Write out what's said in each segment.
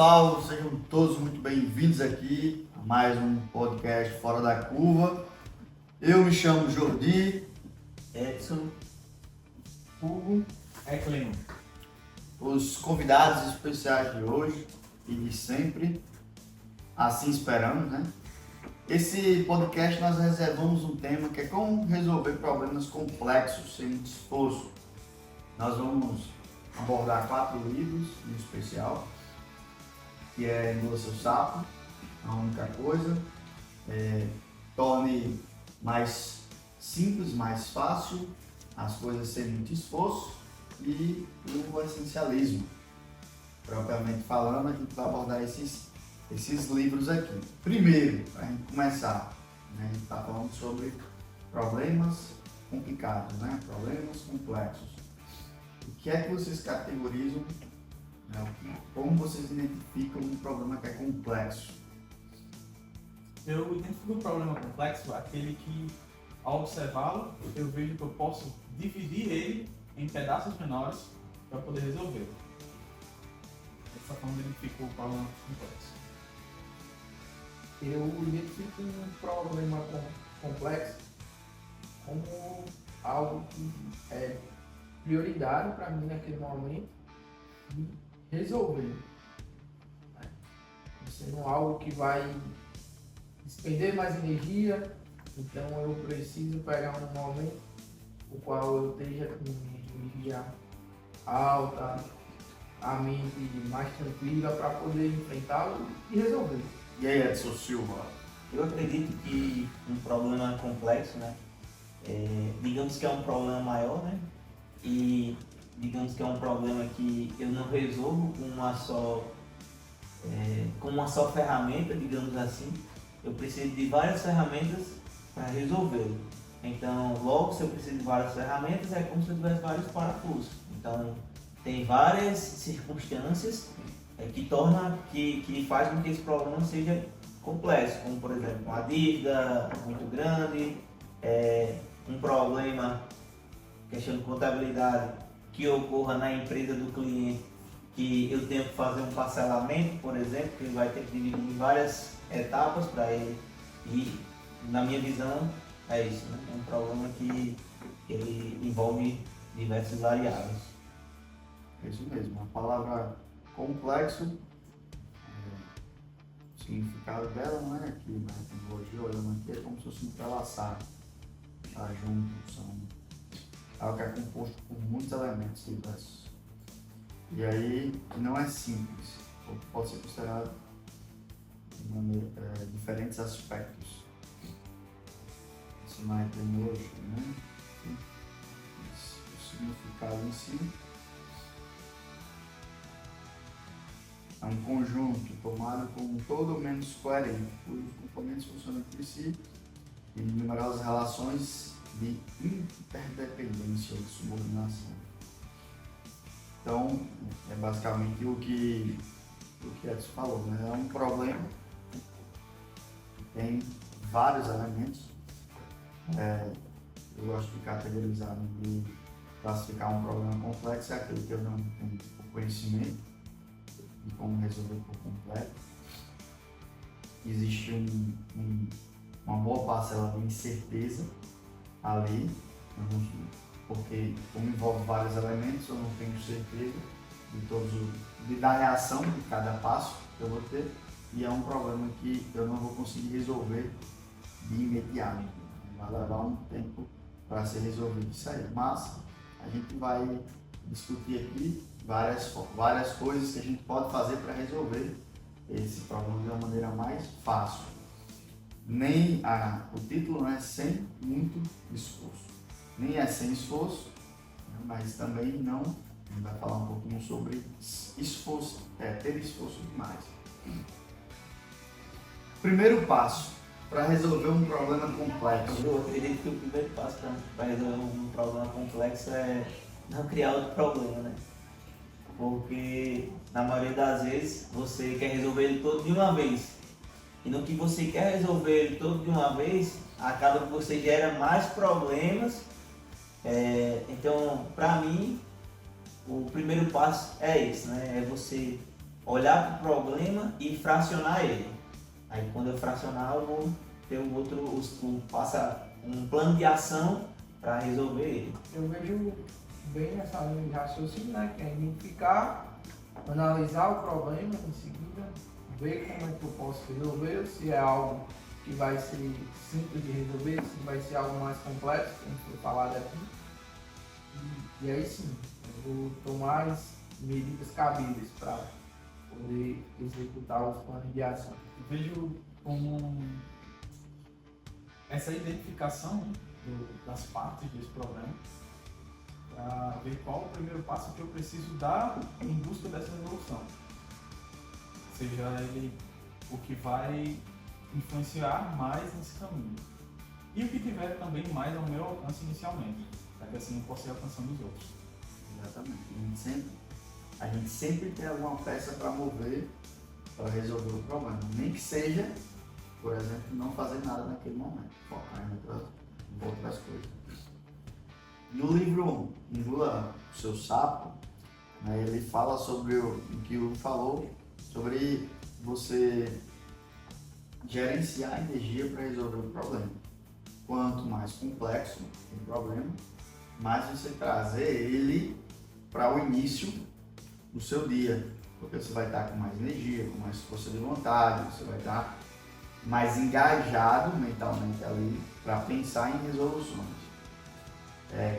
pessoal, sejam todos muito bem-vindos aqui a mais um podcast Fora da Curva. Eu me chamo Jordi, Edson, Hugo, Clem. Os convidados especiais de hoje e de sempre, assim esperamos, né? Esse podcast nós reservamos um tema que é como resolver problemas complexos sem muito esforço. Nós vamos abordar 4 livros em especial, que é Engula Seu Sapo, A Única Coisa, Torne mais simples, mais fácil, as coisas sem muito esforço e o essencialismo. Propriamente falando, a gente vai abordar esses livros aqui. Primeiro, para a gente começar, né, a gente está falando sobre problemas complicados, né? Problemas complexos. O que é que vocês categorizam, né? Como vocês identificam um problema que é complexo? Eu identifico um problema complexo, aquele que, ao observá-lo, eu vejo que eu posso dividir ele em pedaços menores para poder resolver. Dessa forma eu identifico o problema complexo. Eu identifico um problema complexo como algo que é prioritário para mim naquele momento e resolver. Sendo algo que vai despender mais energia, então eu preciso pegar um momento o qual eu esteja com energia alta, a mente mais tranquila para poder enfrentá-lo e resolver. E aí, Edson Silva? Eu acredito que um problema complexo, né? Digamos que é um problema maior, né? E digamos que é um problema que eu não resolvo com uma só ferramenta, digamos assim. Eu preciso de várias ferramentas para resolvê-lo. Então, logo, se eu preciso de várias ferramentas, é como se eu tivesse vários parafusos. Então, tem várias circunstâncias que faz com que esse problema seja complexo, como por exemplo uma dívida muito grande, um problema, questão de contabilidade, que ocorra na empresa do cliente, que eu tenho que fazer um parcelamento, por exemplo, que ele vai ter que dividir em várias etapas para ele, e na minha visão é isso, né? É um problema que ele envolve diversas variáveis. É isso mesmo, a palavra complexo, o significado dela não é aqui na etimologia, olhando aqui, é como se fosse entrelaçado, tá junto, são algo que é composto por muitos elementos diversos. E aí, não é simples, pode ser considerado de maneira, diferentes aspectos. Isso na etimologia, né? O significado em si é um conjunto tomado como um todo ou menos coerente, cujos componentes funcionam entre si em numerosas relações de interdependência ou de subordinação. Então, é basicamente o que Edson falou, né? É um problema que tem vários elementos. Eu gosto de categorizar, de classificar um problema complexo, é aquele que eu não tenho o conhecimento de como resolver por completo. Existe uma boa parcela de incerteza ali, porque como envolve vários elementos, eu não tenho certeza da reação de cada passo que eu vou ter, e é um problema que eu não vou conseguir resolver de imediato. Vai levar um tempo para ser resolvido isso aí, mas a gente vai discutir aqui várias coisas que a gente pode fazer para resolver esse problema de uma maneira mais fácil. O título não é sem muito esforço, nem é sem esforço, né, mas também não. A gente vai falar um pouquinho sobre esforço, ter esforço demais. Primeiro passo para resolver um problema complexo. Eu acredito que o primeiro passo para resolver um problema complexo é não criar outro problema, né? Porque na maioria das vezes você quer resolver ele todo de uma vez. E no que você quer resolver ele todo de uma vez, acaba que você gera mais problemas. Então, para mim, o primeiro passo é esse, né? É você olhar para o problema e fracionar ele. Aí quando eu fracionar, eu vou ter passa um plano de ação para resolver ele. Eu vejo bem nessa linha de raciocínio, né? Que é identificar, analisar o problema em seguida, ver como é que eu posso resolver, se é algo que vai ser simples de resolver, se vai ser algo mais complexo, como foi falado aqui. E aí sim, eu vou tomar as medidas cabíveis para poder executar os planos de ação. Vejo como essa identificação das partes desse problema para ver qual o primeiro passo que eu preciso dar em busca dessa resolução. Seja ele o que vai influenciar mais nesse caminho. E o que tiver também mais ao meu alcance inicialmente, para que assim eu possa ir alcançando os outros. Exatamente. A gente sempre tem alguma peça para mover para resolver o problema. Nem que seja, por exemplo, não fazer nada naquele momento, focar em outras coisas. No livro Engula o Seu Sapo, né, ele fala sobre o que o falou, sobre você gerenciar a energia para resolver o problema. Quanto mais complexo o problema, mais você trazer ele para o início do seu dia, porque você vai estar com mais energia, com mais força de vontade, você vai estar mais engajado mentalmente ali para pensar em resoluções.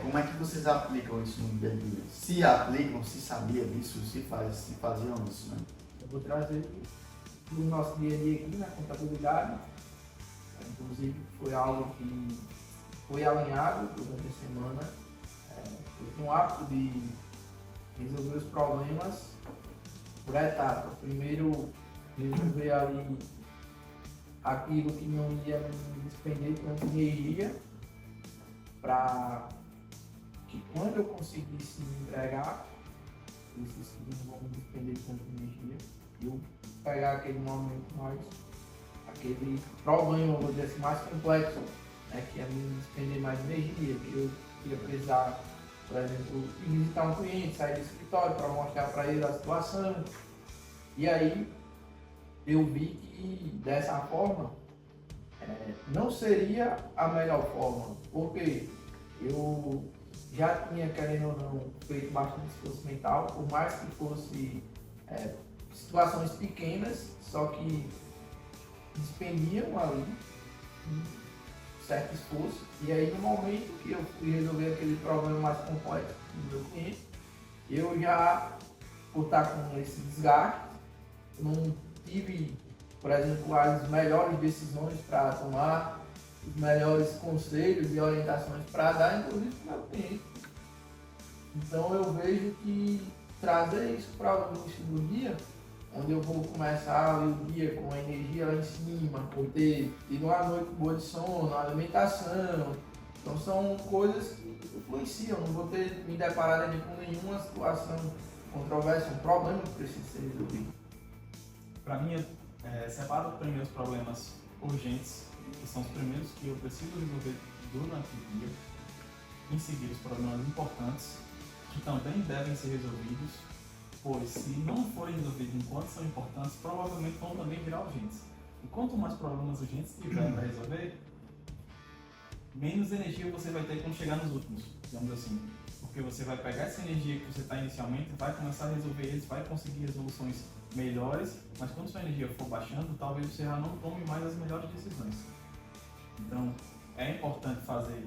Como é que vocês aplicam isso no dia a dia? Se aplicam, se sabia disso, se faziam isso, né? Eu vou trazer para o nosso dia a dia aqui na contabilidade. Inclusive foi algo que foi alinhado durante a semana. Eu tenho o hábito de resolver os problemas por etapa. Primeiro resolver ali aquilo que não ia me despender tanta energia, para que quando eu conseguisse me entregar, esses que não vão me despender tanta energia, eu pegar aquele momento mais, aquele problema, vou dizer assim, mais complexo, né, que ia me despender mais energia, que eu ia precisar, por exemplo, ir visitar um cliente, sair do escritório para mostrar para ele a situação. E aí eu vi que dessa forma não seria a melhor forma, porque eu já tinha, querendo ou não, feito bastante esforço mental, por mais que fosse situações pequenas, só que despendiam ali um certo esforço. E aí no momento que eu fui resolver aquele problema mais complexo do meu cliente, eu já, por estar com esse desgaste, não tive, por exemplo, as melhores decisões para tomar, os melhores conselhos e orientações para dar, inclusive, para o meu cliente. Então eu vejo que trazer isso para o início do dia, onde eu vou começar o dia com a energia lá em cima, por ter tido uma noite boa de sono, alimentação. Então são coisas que influenciam, não vou ter me deparado ali com nenhuma situação controversa, um problema que precisa ser resolvido. Para mim, separo primeiro os problemas urgentes, que são os primeiros que eu preciso resolver durante o dia. Em seguida, os problemas importantes, que também devem ser resolvidos, pois se não forem resolvidos enquanto são importantes, provavelmente vão também virar urgentes. E quanto mais problemas urgentes tiver para resolver, menos energia você vai ter quando chegar nos últimos, digamos assim. Porque você vai pegar essa energia que você está inicialmente, vai começar a resolver eles, vai conseguir resoluções melhores, mas quando sua energia for baixando, talvez você já não tome mais as melhores decisões. Então, é importante fazer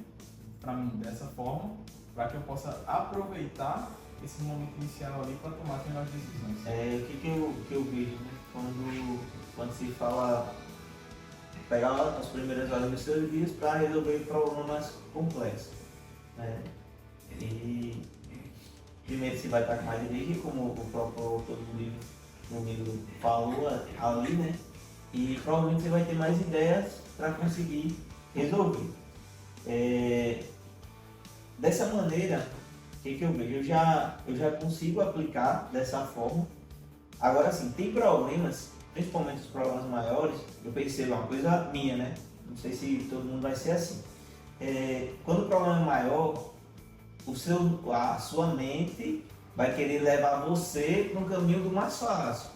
para mim dessa forma, para que eu possa aproveitar esse momento inicial ali para tomar as melhores decisões. O que eu vejo, né? Quando se fala pegar as primeiras horas dos seus dias para resolver problemas complexos, né? E primeiro você vai estar com mais energia, como o próprio autor do livro falou ali, né? E provavelmente você vai ter mais ideias para conseguir resolver. Dessa maneira, o que eu vejo? Eu já consigo aplicar dessa forma. Agora sim, tem problemas, principalmente os problemas maiores, eu percebo uma coisa minha, né? Não sei se todo mundo vai ser assim. Quando o problema é maior, a sua mente vai querer levar você para um caminho do mais fácil.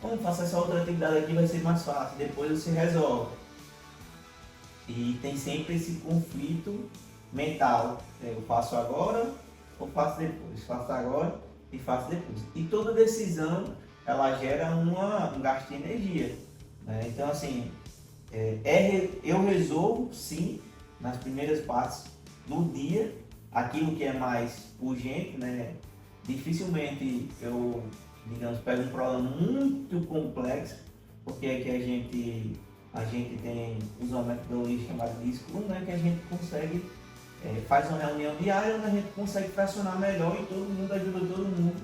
Como faço essa outra atividade aqui vai ser mais fácil, depois você resolve. E tem sempre esse conflito mental. Eu faço agora ou faço depois? Faço agora e faço depois. E toda decisão ela gera um gasto de energia. Né? Então assim, eu resolvo sim nas primeiras partes do dia aquilo que é mais urgente, né? Dificilmente eu, digamos, pego um problema muito complexo, porque aqui a gente tem usar uma metodologia chamada de Scrum, né? Que a gente consegue, faz uma reunião diária onde a gente consegue fracionar melhor e todo mundo ajuda todo mundo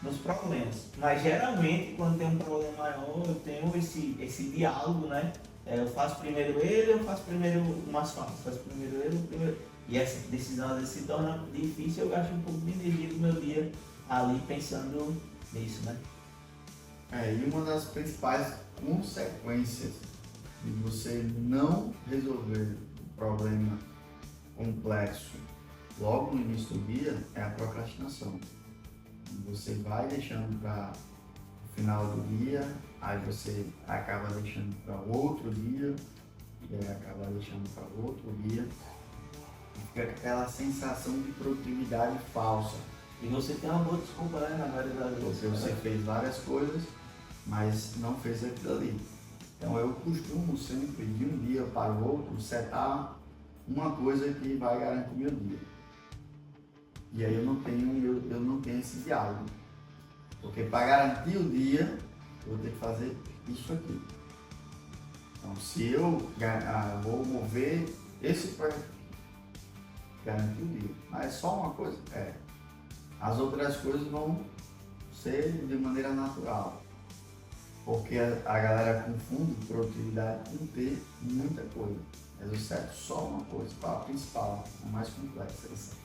nos problemas. Mas geralmente quando tem um problema maior eu tenho esse diálogo, né? Eu faço primeiro ele, eu faço primeiro o mais fácil, faço primeiro ele, primeiro. E essa decisão às vezes se torna difícil, eu gasto um pouco de energia do meu dia ali pensando nisso, né? E uma das principais consequências de você não resolver o problema complexo logo no início do dia é a procrastinação. Você vai deixando para o final do dia, aí você acaba deixando para outro dia, e aí acaba deixando para outro dia. Fica aquela sensação de produtividade falsa. E você tem uma boa desculpa, né, na maioria das vezes. Porque você fez várias coisas, mas não fez aquilo ali. Então eu costumo sempre, de um dia para o outro, setar uma coisa que vai garantir meu dia. E aí eu não tenho esse diálogo. Porque para garantir o dia, eu vou ter que fazer isso aqui. Então se eu vou mover esse projeto, garantir o dia. Mas é só uma coisa? As outras coisas vão ser de maneira natural. Porque a galera confunde produtividade com ter muita coisa. Mas eu seto só uma coisa, a principal, a mais complexa.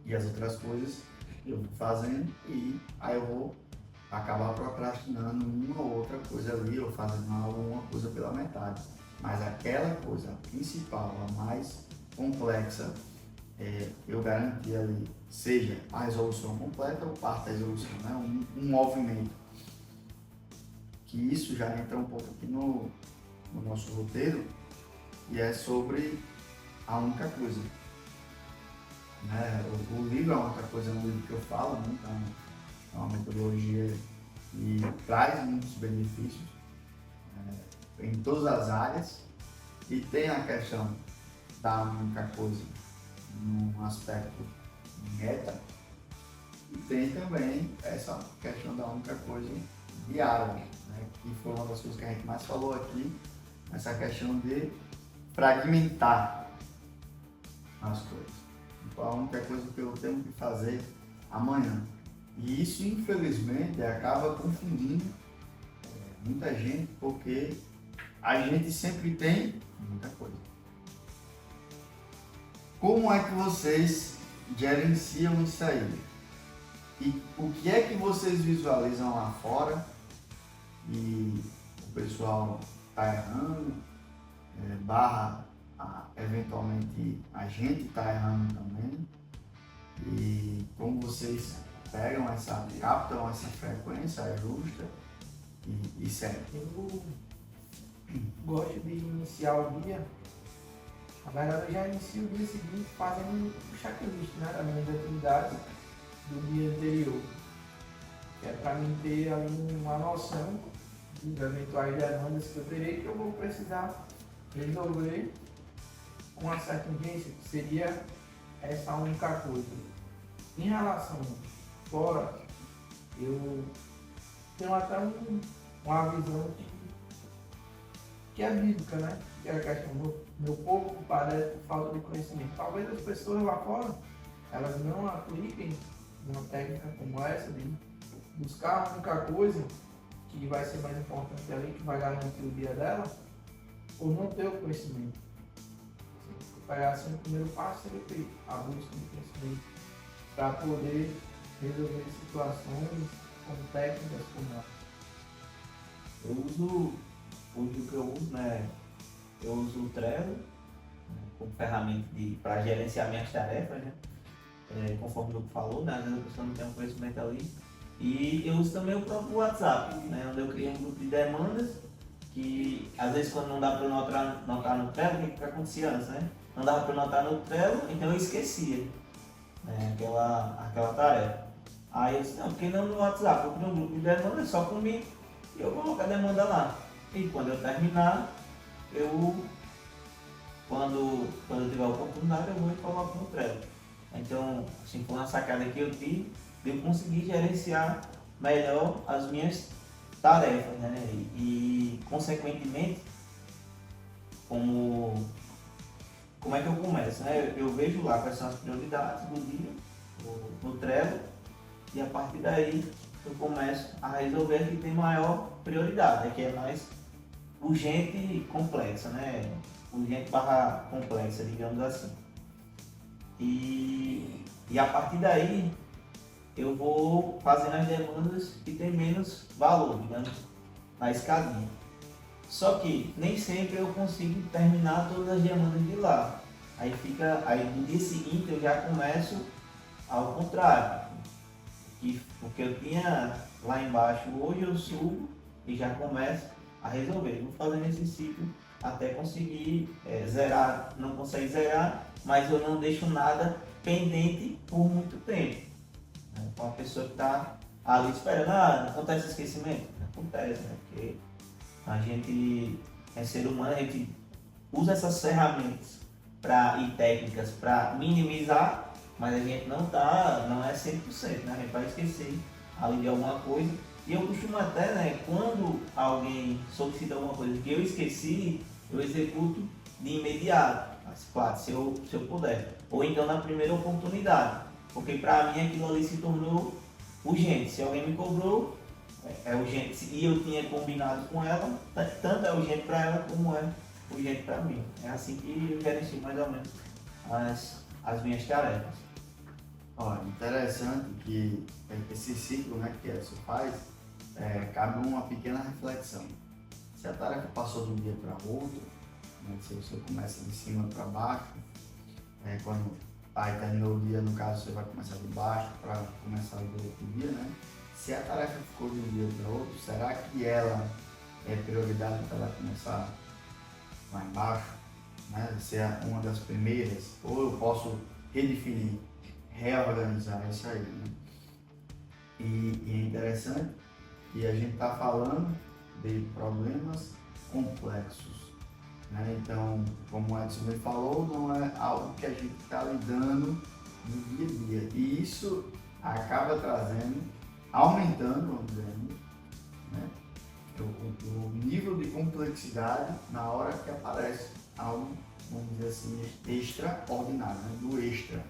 E as outras coisas eu vou fazendo e aí eu vou acabar procrastinando uma ou outra coisa ali, ou fazendo uma coisa pela metade. Mas aquela coisa, a principal, a mais complexa, eu garanti ali, seja a resolução completa ou parte da resolução, né? um movimento. Que isso já entra um pouco aqui no nosso roteiro, e é sobre a única coisa. Né? O livro, a única coisa, é um livro que eu falo, né? Então, é uma metodologia que traz muitos benefícios em todas as áreas, e tem a questão da única coisa num aspecto meta, e tem também essa questão da única coisa diária, né? Que foi uma das coisas que a gente mais falou aqui, essa questão de fragmentar as coisas. Então a única coisa que eu tenho que fazer amanhã. E isso, infelizmente, acaba confundindo muita gente, porque a gente sempre tem muita coisa. Como é que vocês gerenciam isso aí? E o que é que vocês visualizam lá fora e o pessoal está errando, eventualmente a gente está errando também, e como vocês captam essa frequência, ajustam e seguem? Eu gosto de iniciar o dia. Na verdade, eu já inicio o dia seguinte fazendo o checklist, né, das minhas atividades do dia anterior. Que é para mim ter ali uma noção dos eventuais demandas que eu terei, que eu vou precisar resolver com uma certa urgência, que seria essa única coisa. Em relação fora, eu tenho até uma visão que é bíblica, né? Que é a questão do meu corpo padece por falta de conhecimento. Talvez as pessoas lá fora, elas não apliquem uma técnica como essa de buscar a única coisa que vai ser mais importante ali, que vai garantir o dia dela, por não ter o conhecimento. Se pegar assim, o primeiro passo seria a busca do conhecimento para poder resolver situações com técnicas como essa. Hoje o que eu uso, né? Eu uso o Trello, né, como ferramenta para gerenciar minhas tarefas, né? Conforme o Luco falou, né? Às vezes a pessoa não tem um conhecimento ali. E eu uso também o próprio WhatsApp, né, onde eu criei um grupo de demandas, que às vezes quando não dá para eu notar no Trello, o que acontecia antes, né? Não dava para eu notar no Trello, então eu esquecia, né, aquela tarefa. Aí eu disse, não, porque não no WhatsApp, eu criei um grupo de demandas só comigo e eu coloco a demanda lá. E quando eu terminar, quando eu tiver a oportunidade, eu vou e coloco no Trello. Então, assim, foi uma sacada que eu tive de eu conseguir gerenciar melhor as minhas tarefas, né? E consequentemente, como é que eu começo, né? Eu vejo lá quais são as prioridades do dia no Trello e a partir daí eu começo a resolver a que tem maior prioridade, que é mais urgente e complexa, né? Urgente barra complexa, digamos assim. E a partir daí eu vou fazendo as demandas que tem menos valor, digamos, na escadinha. Só que nem sempre eu consigo terminar todas as demandas de lá. Aí no dia seguinte eu já começo ao contrário. O que eu tinha lá embaixo hoje eu subo e já começo a resolver. Eu vou fazendo esse ciclo até conseguir zerar. Não consegue zerar, mas eu não deixo nada pendente por muito tempo. Com a pessoa que está ali esperando, acontece esquecimento? Acontece, né? Porque a gente é ser humano, a gente usa essas ferramentas e técnicas para minimizar, mas a gente não é 100%, né? A gente vai esquecer ali de alguma coisa. E eu costumo até, né, quando alguém solicita alguma coisa que eu esqueci, eu executo de imediato, claro, se eu puder. Ou então na primeira oportunidade, porque para mim aquilo ali se tornou urgente. Se alguém me cobrou, é urgente. E eu tinha combinado com ela, tanto é urgente para ela como é urgente para mim. É assim que eu gerencio mais ou menos as minhas tarefas. Olha, interessante que esse ciclo, né, que Edson faz, cabe uma pequena reflexão. Se a tarefa passou de um dia para outro, né, se você começa de cima para baixo, quando terminou o dia, no caso você vai começar de baixo para começar do outro dia, né? Se a tarefa ficou de um dia para outro, será que ela é prioridade para ela começar lá embaixo, né? Ser uma das primeiras, ou eu posso redefinir, reorganizar isso aí, né? E é interessante que a gente está falando de problemas complexos, né? Então, como o Edson me falou, não é algo que a gente está lidando no dia a dia. E isso acaba aumentando, vamos dizer, né? O nível de complexidade na hora que aparece algo, vamos dizer assim, extraordinário, né? Do extra.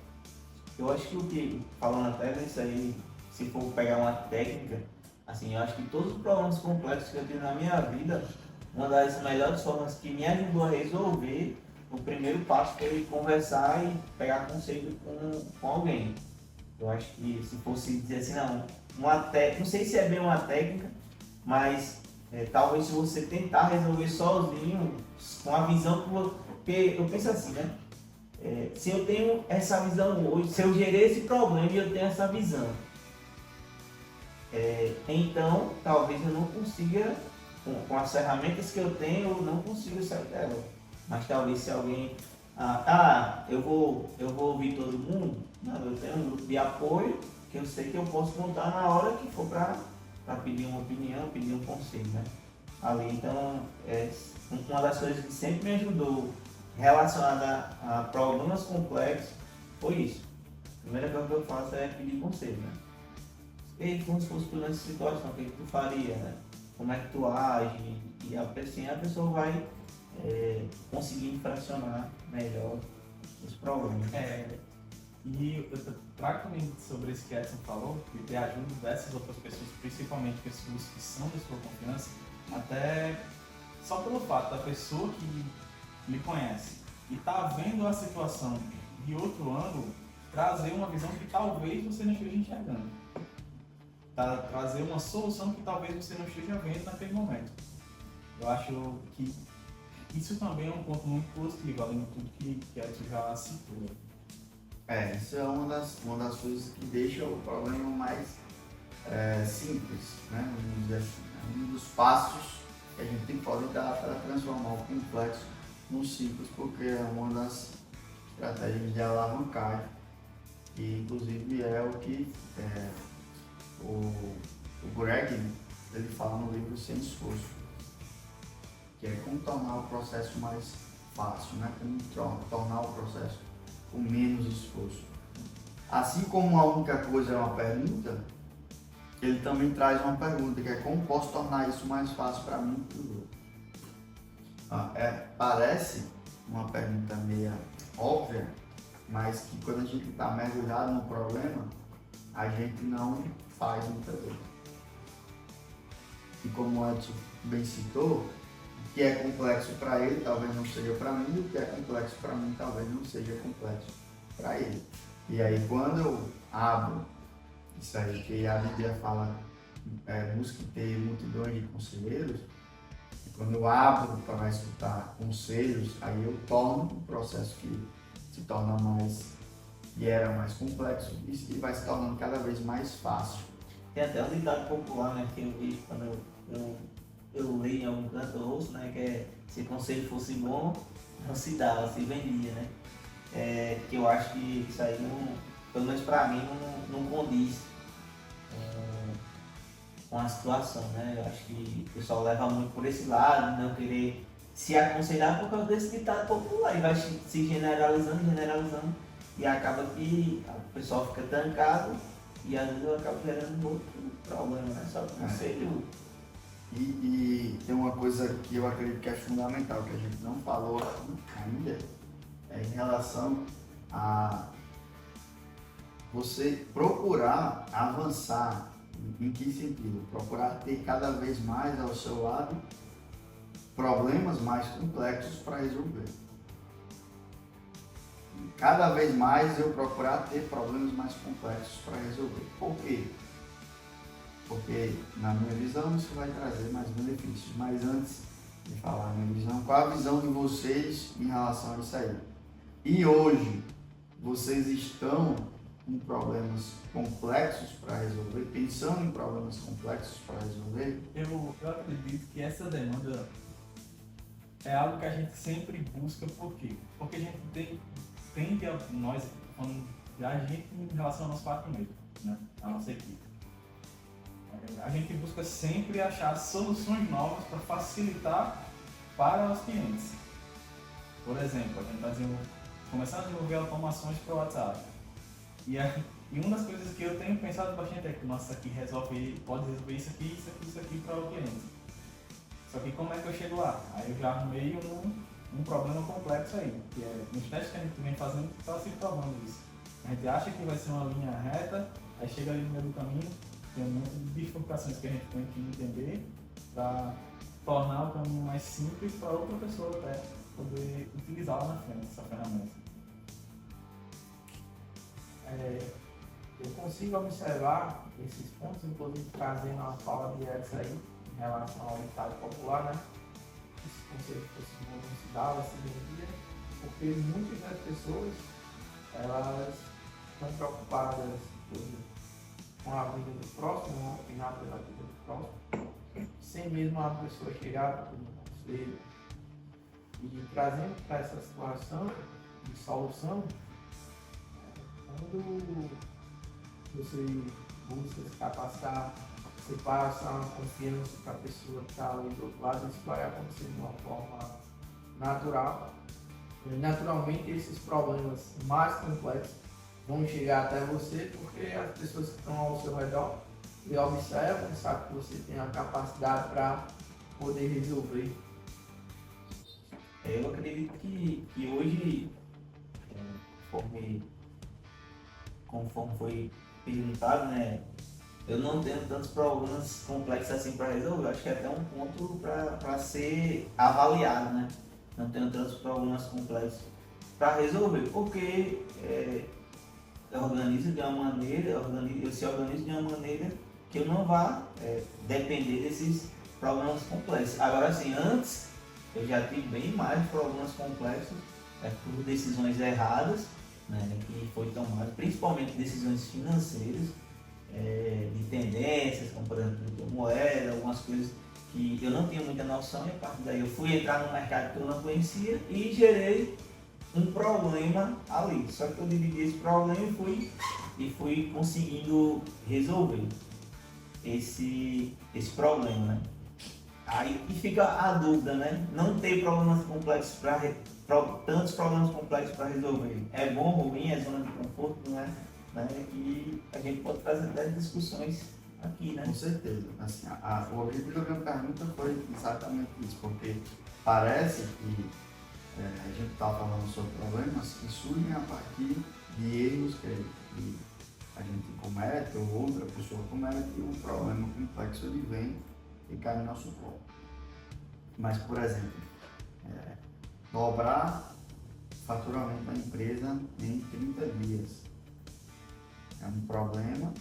Eu acho que falando até nisso aí, se for pegar uma técnica, assim, eu acho que todos os problemas complexos que eu tive na minha vida, uma das melhores formas que me ajudou a resolver, o primeiro passo foi conversar e pegar conselho com alguém. Eu acho que se fosse dizer assim, não sei se é bem uma técnica, mas talvez se você tentar resolver sozinho, com a visão que você... Porque eu penso assim, né? Se eu tenho essa visão hoje, se eu gerei esse problema e eu tenho essa visão, então talvez eu não consiga, com as ferramentas que eu tenho, eu não consigo sair dela. Mas talvez se alguém, eu vou ouvir todo mundo, não, eu tenho um grupo de apoio que eu sei que eu posso contar na hora que for para pedir uma opinião, pedir um conselho, né? Ali, então, uma das coisas que sempre me ajudou relacionada a problemas complexos foi isso. A primeira coisa que eu faço é pedir conselho, né? E como se fosse tu nessa situação, o que tu faria, né? Como é que tu age? E assim a pessoa vai conseguir fracionar melhor os problemas. E eu trago também sobre isso que Edson falou, de ter ajuda dessas outras pessoas, principalmente pessoas que são da sua confiança, até só pelo fato da pessoa que lhe conhece e tá vendo a situação de outro ângulo, trazer uma visão que talvez você não esteja enxergando. Trazer uma solução que talvez você não esteja vendo naquele momento. Eu acho que isso também é um ponto muito positivo, além de tudo que Edson já citou. Isso é uma das coisas que deixa o problema mais simples, né? Vamos dizer assim, é um dos passos que a gente pode dar para transformar o complexo no simples, porque é uma das estratégias de alavancagem, que inclusive é o que o Greg ele fala no livro Sem Esforço, que é como tornar o processo mais fácil, né? Como tornar o processo com menos esforço. Assim como a única coisa é uma pergunta, ele também traz uma pergunta, que é como posso tornar isso mais fácil para mim e para o outro. Parece uma pergunta meio óbvia, mas que quando a gente está mergulhado no problema, a gente não faz muita coisa. E como o Edson bem citou, o que é complexo para ele talvez não seja para mim, e o que é complexo para mim talvez não seja complexo para ele. E aí quando eu abro isso aí, que a Bíblia fala, busque ter multidões de conselheiros, e quando eu abro para escutar conselhos, aí eu torno um processo que se torna e era mais complexo e vai se tornando cada vez mais fácil. Tem até um ditado popular, né, que eu vi quando eu leio em algum canto, eu ouço, né, que é se conselho fosse bom, não se dava, se vendia, né? Que eu acho que isso aí, pelo menos pra mim, não condiz com a situação, né? Eu acho que o pessoal leva muito por esse lado, de não querer se aconselhar por causa desse ditado popular e vai se generalizando e acaba que o pessoal fica trancado e às vezes acaba gerando outro problema, né? Só que o conselho. E tem uma coisa que eu acredito que é fundamental, que a gente não falou ainda, em relação a você procurar avançar. Em que sentido? Procurar ter cada vez mais ao seu lado problemas mais complexos para resolver. Cada vez mais eu procurar ter problemas mais complexos para resolver. Por quê? Porque, na minha visão, isso vai trazer mais benefícios. Mas antes de falar a minha visão, qual a visão de vocês em relação a isso aí? E hoje, vocês estão com problemas complexos para resolver, pensando em problemas complexos para resolver? Eu acredito que essa demanda é algo que a gente sempre busca, por quê? Porque a gente tende a nós, falando da gente em relação ao nosso patrão, né? A nossa equipe. A gente busca sempre achar soluções novas para facilitar para os clientes. Por exemplo, a gente está começando a desenvolver automações para o WhatsApp. E uma das coisas que eu tenho pensado bastante é que, nossa, aqui pode resolver isso aqui para o cliente. Só que como é que eu chego lá? Aí eu já arrumei um problema complexo aí, que é nos testes que a gente vem fazendo, está se provando isso. A gente acha que vai ser uma linha reta, aí chega ali no meio do caminho, tem um monte de bifurcações que a gente tem que entender para tornar o caminho mais simples para outra pessoa até poder utilizá-la na frente, essa ferramenta. Eu consigo observar esses pontos, inclusive trazendo a fala de Edson aí, em relação ao ditado popular, né? Esse conceito fosse bom não se dava, se vendia, porque muitas das pessoas, elas estão preocupadas com a vida do próximo, não opinar pela vida do próximo, sem mesmo a pessoa chegar para um conselho. E trazendo para essa situação de solução, quando você busca se capacitar, você passa uma confiança para a pessoa que está ali do outro lado, isso vai acontecer de uma forma natural. E, naturalmente, esses problemas mais complexos vão chegar até você, porque as pessoas que estão ao seu redor lhe observam e sabem que você tem a capacidade para poder resolver. Eu acredito que hoje, conforme foi perguntado, né, eu não tenho tantos problemas complexos assim para resolver. Eu acho que é até um ponto para ser avaliado, né? Não tenho tantos problemas complexos para resolver, porque eu se organizo de uma maneira que eu não vá depender desses problemas complexos. Agora, assim, antes eu já tive bem mais problemas complexos por decisões erradas, né, que foi tomado, principalmente decisões financeiras, de tendências, como por exemplo moeda, algumas coisas que eu não tinha muita noção, e a partir daí eu fui entrar no mercado que eu não conhecia e gerei um problema ali. Só que eu dividi esse problema e fui conseguindo resolver esse problema, né? Aí e fica a dúvida, né? Não ter problemas complexos tantos problemas complexos para resolver. É bom ou ruim, é zona de conforto, não é? Né? E a gente pode trazer até discussões aqui, né? Com certeza. Assim, o objetivo da minha pergunta foi exatamente isso, porque parece que a gente está falando sobre problemas que surgem a partir de erros que a gente comete ou outra pessoa comete, e um problema complexo ele vem e cai no nosso colo. Mas, por exemplo, dobrar o faturamento da empresa em 30 dias é um problema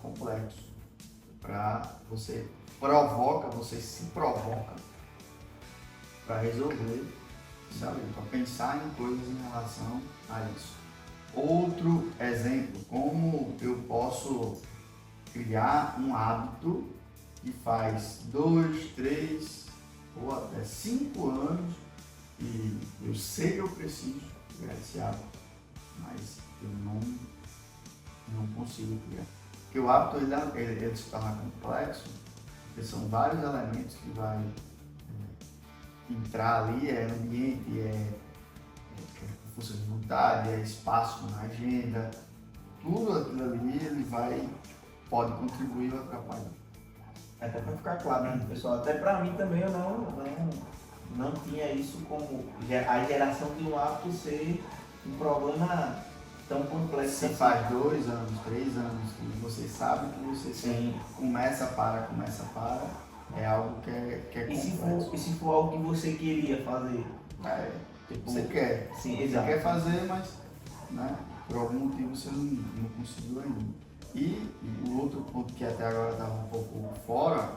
complexo. Você se provoca para resolver, sabe? Para pensar em coisas em relação a isso. Outro exemplo, como eu posso criar um hábito que faz 2, 3 ou até 5 anos e eu sei que eu preciso criar esse hábito, mas eu não consigo criar. Porque o hábito ele se torna complexo, porque são vários elementos que vai entrar ali, ambiente, força de vontade, espaço na agenda, tudo aquilo ali ele pode contribuir ou atrapalhar. Até para ficar claro, né, pessoal? Até para mim também eu não tinha isso como a geração de um hábito ser um problema tão complexo. Se faz 2 anos, 3 anos que você sabe que você começa para, é algo que é complexo. E se for algo que você queria fazer? Tipo, você quer. Sim, você exato. quer fazer, mas né, por algum motivo você não conseguiu ainda. E o outro ponto que até agora estava um pouco fora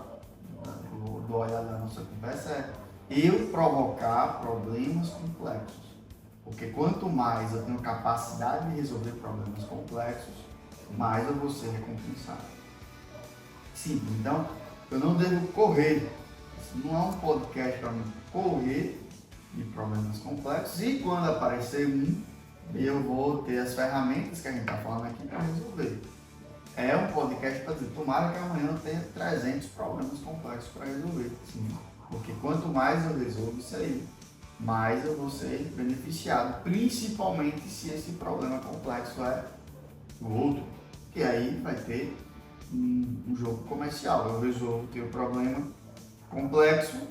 do olhar da nossa conversa é eu provocar problemas complexos. Porque quanto mais eu tenho capacidade de resolver problemas complexos, mais eu vou ser recompensado. Sim, então eu não devo correr. Isso não é um podcast para mim correr de problemas complexos, e quando aparecer eu vou ter as ferramentas que a gente está falando aqui para resolver. É um podcast para dizer, tomara que amanhã eu tenha 300 problemas complexos para resolver. Sim. Porque quanto mais eu resolvo isso aí, mais eu vou ser beneficiado, principalmente se esse problema complexo é o outro, que aí vai ter um jogo comercial. Eu resolvo o teu problema complexo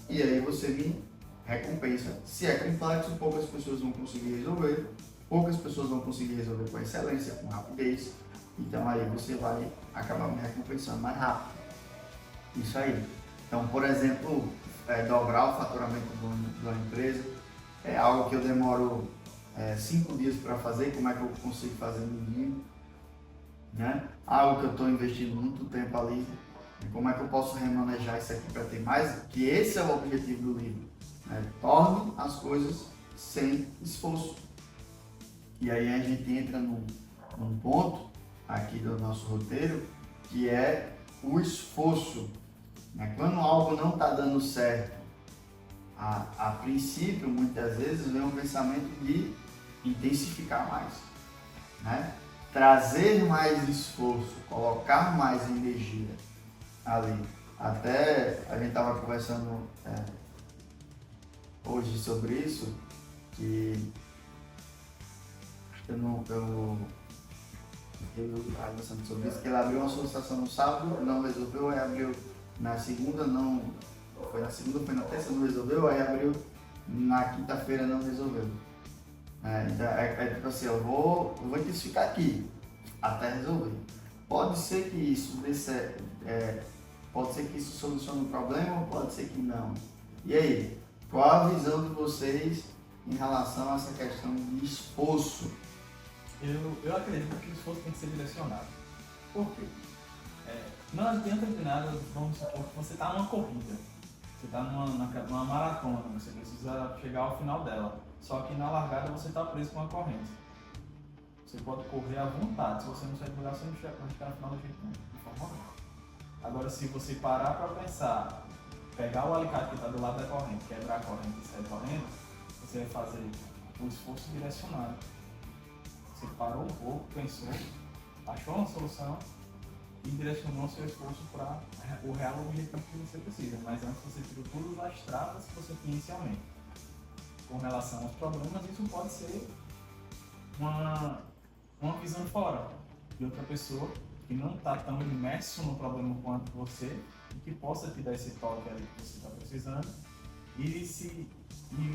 e aí você me recompensa. Se é complexo, poucas pessoas vão conseguir resolver, poucas pessoas vão conseguir resolver com excelência, com rapidez, então aí você vai acabar me recompensando mais rápido. Isso aí. Então, por exemplo, dobrar o faturamento de uma empresa é algo que eu demoro 5 dias para fazer. Como é que eu consigo fazer no dia? Né? Algo que eu estou investindo muito tempo ali. Como é que eu posso remanejar isso aqui para ter mais? Que esse é o objetivo do livro. Né? Torne as coisas sem esforço. E aí a gente entra num ponto aqui do nosso roteiro, que é o esforço. Quando algo não está dando certo, a princípio, muitas vezes, vem um pensamento de intensificar mais. Né? Trazer mais esforço, colocar mais energia ali. Até a gente estava conversando hoje sobre isso, que eu estava conversando sobre isso, que ele abriu uma solicitação no sábado, não resolveu, aí abriu na segunda, foi na terça, não resolveu, aí abriu na quinta-feira, não resolveu. Então tipo assim, eu vou intensificar aqui, até resolver. Pode ser que isso dê certo, pode ser que isso solucione o problema, ou pode ser que não. E aí, qual a visão de vocês em relação a essa questão de esforço? Eu acredito que o esforço tem que ser direcionado. Por quê? Não adianta de nada, vamos supor que você está numa corrida, você está numa maratona, você precisa chegar ao final dela, só que na largada você está preso com a corrente. Você pode correr à vontade. Se você não sair do lugar, você não vai ficar no final do jeito nenhum, de forma alguma. Agora, se você parar para pensar, pegar o alicate que está do lado da corrente, quebrar a corrente e sair correndo, você vai fazer o esforço direcionado. Você parou um pouco, pensou, achou uma solução e direcionou seu esforço para o real objetivo que você precisa. Mas antes você tirou todas as travas que você tinha inicialmente. Com relação aos problemas, isso pode ser uma visão fora de outra pessoa que não está tão imerso no problema quanto você e que possa te dar esse toque ali que você está precisando e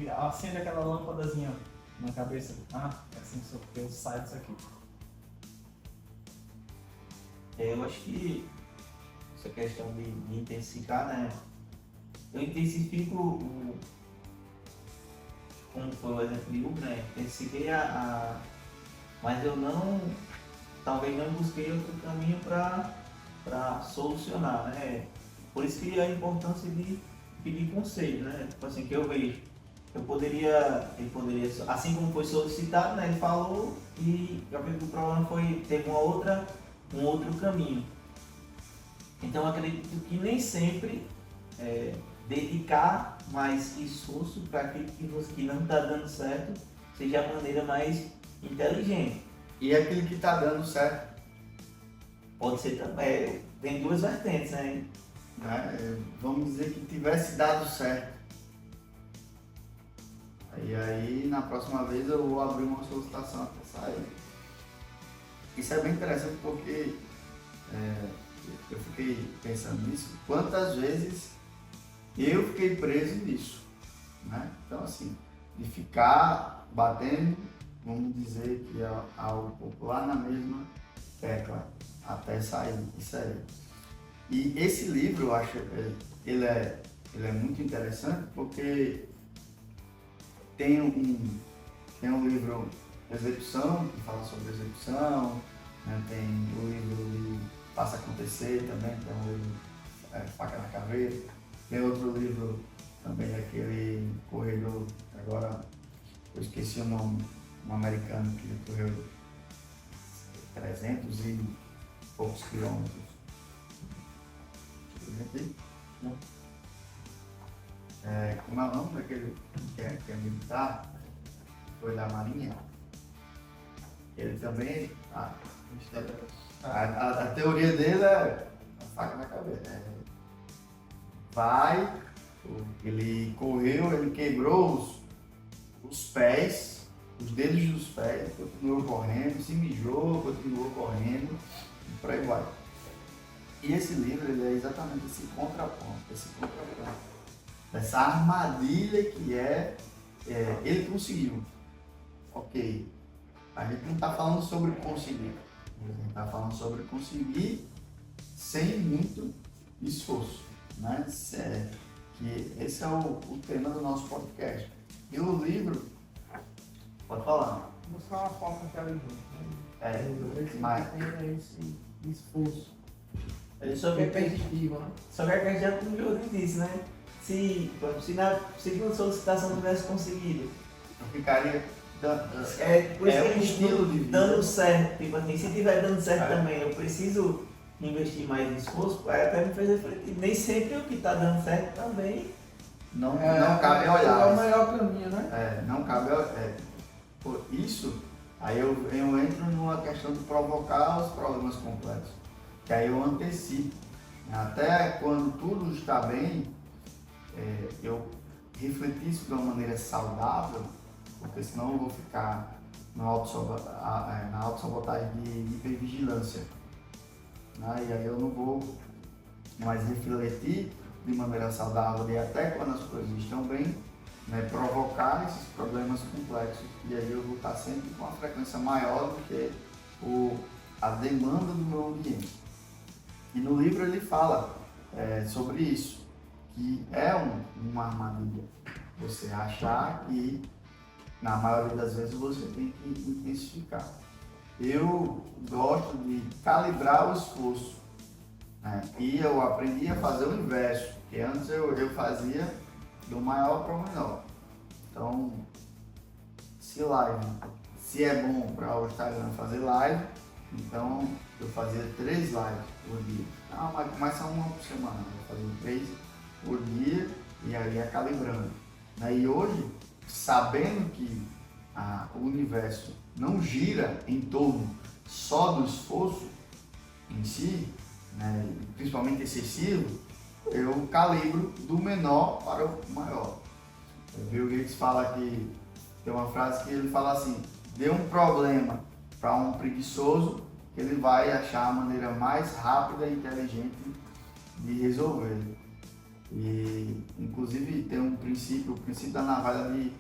acende aquela lâmpadazinha na cabeça. É assim que eu saio disso aqui. Eu acho que essa questão de intensificar, né? Eu intensifico como foi o exemplo de Hugo, né? Intensifiquei mas eu talvez não busquei outro caminho para solucionar, né? Por isso que a importância de pedir conselho, né? Tipo assim, que eu vejo. Ele poderia, assim como foi solicitado, né? Ele falou e eu acredito que o problema teve um outro caminho. Então eu acredito que nem sempre dedicar mais esforço para aquilo que não está dando certo seja a maneira mais inteligente. E aquele que está dando certo? Pode ser também, tem duas vertentes, né? Vamos dizer que tivesse dado certo. E aí, na próxima vez, eu vou abrir uma solicitação até sair. Isso é bem interessante porque eu fiquei pensando nisso. Quantas vezes eu fiquei preso nisso, né? Então, assim, de ficar batendo, vamos dizer que é algo popular, na mesma tecla, até sair. Isso aí. E esse livro, eu acho, ele é muito interessante porque tem um livro Execução, que fala sobre execução, né? Tem o livro de Faça Acontecer também, tem um livro Faca na Caveira, tem outro livro também daquele corredor, agora eu esqueci o nome, um americano que correu 300 e poucos quilômetros. Como é o nome daquele que é militar, foi da Marinha? Ele também, a teoria dele é a faca na cabeça. Ele correu, ele quebrou os pés, os dedos dos pés, continuou correndo, se mijou, continuou correndo, e por aí vai. E esse livro ele é exatamente esse contraponto, essa armadilha que ele conseguiu. Ok, a gente não está falando sobre conseguir, a gente está falando sobre conseguir sem muito esforço, né? Que esse é o tema do nosso podcast. E o livro, pode falar. Buscar uma forma inteligente, né? Mas tem esse esforço. Ele só quer Repetitivo, né? Só que a gente já concluiu disso, né? Se na segunda solicitação não tivesse conseguido, eu ficaria por isso que um estilo de vida. dando certo, tipo assim, se tiver dando certo também, eu preciso investir mais esforço, aí até me fez refletir. Nem sempre o que está dando certo também não cabe olhar. É o melhor caminho, né? Não cabe por isso, aí eu entro numa questão de provocar os problemas complexos. Que aí eu antecipo. Até quando tudo está bem, eu refletir isso de uma maneira saudável, porque senão eu vou ficar na autossabotagem de hipervigilância. Né? E aí eu não vou mais refletir de maneira saudável e até quando as coisas estão bem, né, provocar esses problemas complexos. E aí eu vou estar sempre com uma frequência maior do que a demanda do meu ambiente. E no livro ele fala sobre isso, que é uma armadilha. Você achar que, na maioria das vezes, você tem que intensificar. Eu gosto de calibrar o esforço, né? E eu aprendi a fazer o inverso, que antes eu fazia do maior para o menor. Então, se Se é bom para o Instagram fazer live, então eu fazia 3 lives por dia. Ah, mas começa uma por semana, eu fazia 3 por dia e aí ia calibrando. E hoje, sabendo que o universo não gira em torno só do esforço em si, né, principalmente excessivo, eu calibro do menor para o maior. O Bill Gates fala que tem uma frase que ele fala assim: dê um problema para um preguiçoso, que ele vai achar a maneira mais rápida e inteligente de resolver. E inclusive tem um princípio, o princípio da navalha de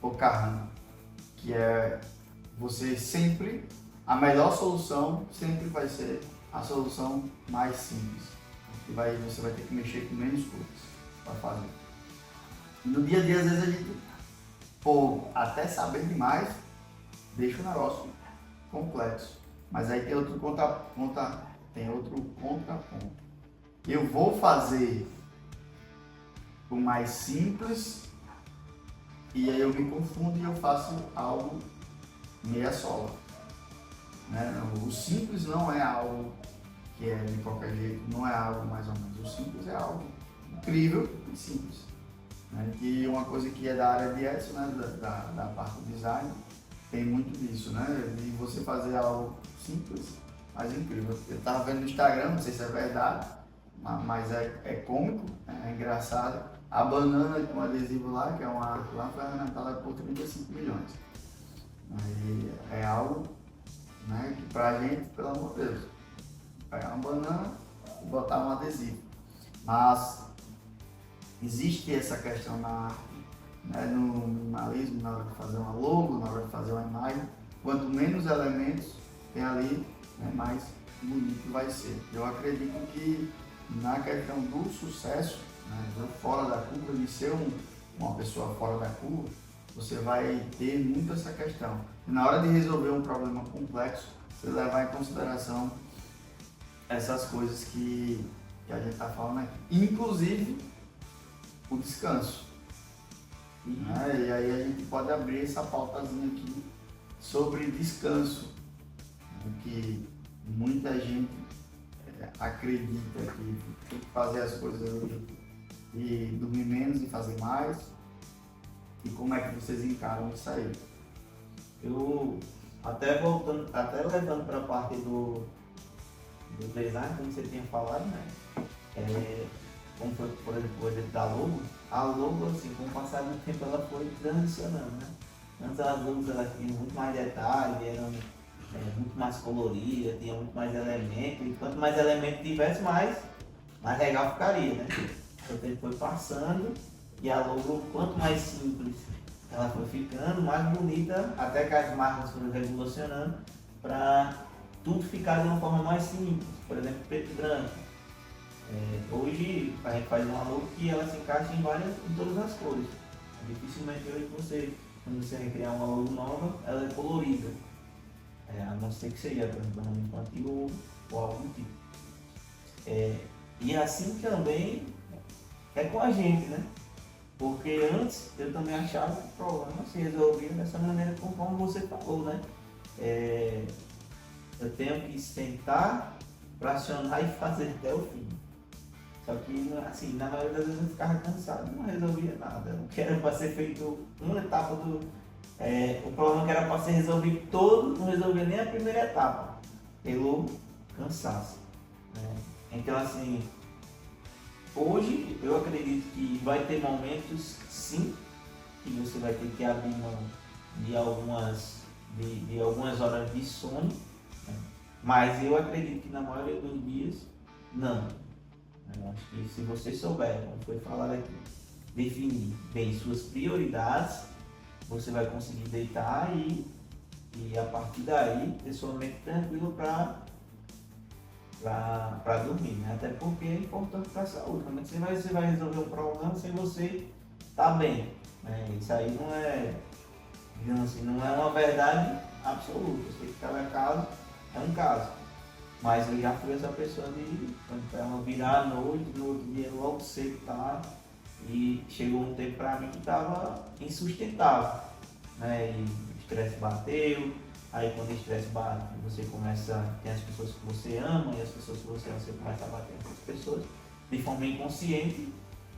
Ockham, que é você sempre, a melhor solução sempre vai ser a solução mais simples. E você vai ter que mexer com menos coisas para fazer. E no dia a dia, às vezes a gente, até saber demais, deixa o negócio complexo. Mas aí tem outro contraponto. Eu vou fazer o mais simples e aí eu me confundo e eu faço algo meia sola. Né? O simples não é algo que é de qualquer jeito, não é algo mais ou menos. O simples é algo incrível e simples. Né? E uma coisa que é da área de ESO, né? da parte do design, tem muito disso, né? De você fazer algo simples, mas incrível. Eu estava vendo no Instagram, não sei se é verdade, mas é cômico, é engraçado. A banana com adesivo lá, que é uma arte lá, foi arrematada por 35 milhões. Aí é algo, né, que pra gente, pelo amor de Deus, pegar uma banana e botar um adesivo. Mas existe essa questão na arte, né, no minimalismo, na hora de fazer uma logo, na hora de fazer uma imagem. Quanto menos elementos tem ali, né, mais bonito vai ser. Eu acredito que na questão do sucesso, né, fora da curva, de ser uma pessoa fora da curva, você vai ter muito essa questão. E na hora de resolver um problema complexo, você levar em consideração essas coisas que a gente está falando aqui. Inclusive o descanso. Né? E aí a gente pode abrir essa pautazinha aqui sobre descanso, né? Que muita gente acredita que tem que fazer as coisas e dormir menos e fazer mais. E como é que vocês encaram isso aí? Eu, até levando para a parte do design, como você tinha falado, né? Como foi, por exemplo, o exemplo da logo, a logo, assim, com o passar do tempo, ela foi transicionando, né? Antes as logos elas tinham muito mais detalhe, eram muito mais coloridas, tinha muito mais elementos, e quanto mais elementos tivesse, mais legal ficaria, né? O tempo foi passando e a logo, quanto mais simples ela foi ficando, mais bonita, até que as marcas foram revolucionando para tudo ficar de uma forma mais simples, por exemplo, preto e branco. Hoje a gente faz uma logo que ela se encaixa em todas as cores. Dificilmente hoje quando você vai criar uma logo nova, ela é colorida. A não ser que seja, por exemplo, um infantil ou algo do tipo. E assim também é com a gente, né? Porque antes eu também achava que o problema se resolvia dessa maneira como você falou, né? Eu tenho que sentar, fracionar e fazer até o fim. Só que, assim, na maioria das vezes eu ficava cansado e não resolvia nada. O que era para ser feito uma etapa do... o problema que era para ser resolvido todo, não resolvia nem a primeira etapa, pelo cansaço. Né? Então, assim, hoje eu acredito que vai ter momentos, sim, que você vai ter que abrir mão de algumas horas de sono, né? Mas eu acredito que na maioria dos dias, não. Eu acho que se você souber, como foi falado aqui, definir bem suas prioridades, você vai conseguir deitar e a partir daí ter sua mente tranquila para dormir, né? Até porque é importante para a saúde. Como é que você vai resolver um problema sem você estar bem? Né? Isso aí não é, digamos assim, não é uma verdade absoluta. Você que cada caso é um caso. Mas eu já fui essa pessoa de quando ela virar à noite, no outro dia logo cedo tá, e chegou um tempo para mim que estava insustentável. Né? E estresse bateu, aí quando o estresse bate, você começa, tem as pessoas que você ama e as pessoas que você ama, você começa a bater com as pessoas de forma inconsciente.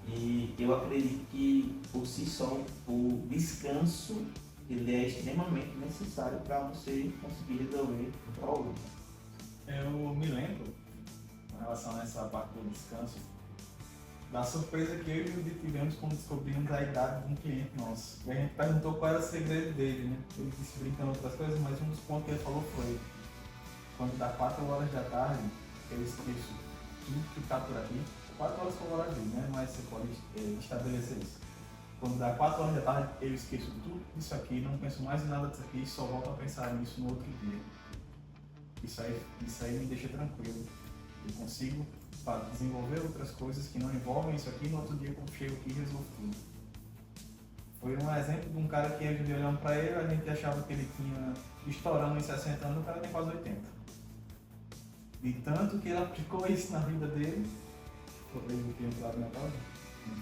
E eu acredito que por si só o descanso ele é extremamente necessário para você conseguir resolver o problema. Eu me lembro, com relação a essa parte do descanso, da surpresa que eu e o Judith tivemos quando descobrimos a idade de um cliente nosso. E a gente perguntou qual era o segredo dele, né? Ele disse brincando outras coisas, mas um dos pontos que ele falou foi: quando dá 4 horas da tarde, eu esqueço tudo que está por aqui. 4 horas foi o horário dele, né? Mas você pode estabelecer isso. Quando dá 4 horas da tarde, eu esqueço tudo isso aqui, não penso mais em nada disso aqui, só volto a pensar nisso no outro dia. Isso aí me deixa tranquilo. Eu consigo desenvolver outras coisas que não envolvem isso aqui, no outro dia quando chego aqui resolvo tudo. Foi um exemplo de um cara que a gente olhando para ele, a gente achava que ele tinha estourando em 60 anos, o cara tem quase 80. De tanto que ele aplicou isso na vida dele, foi o tempo lá do Natal, de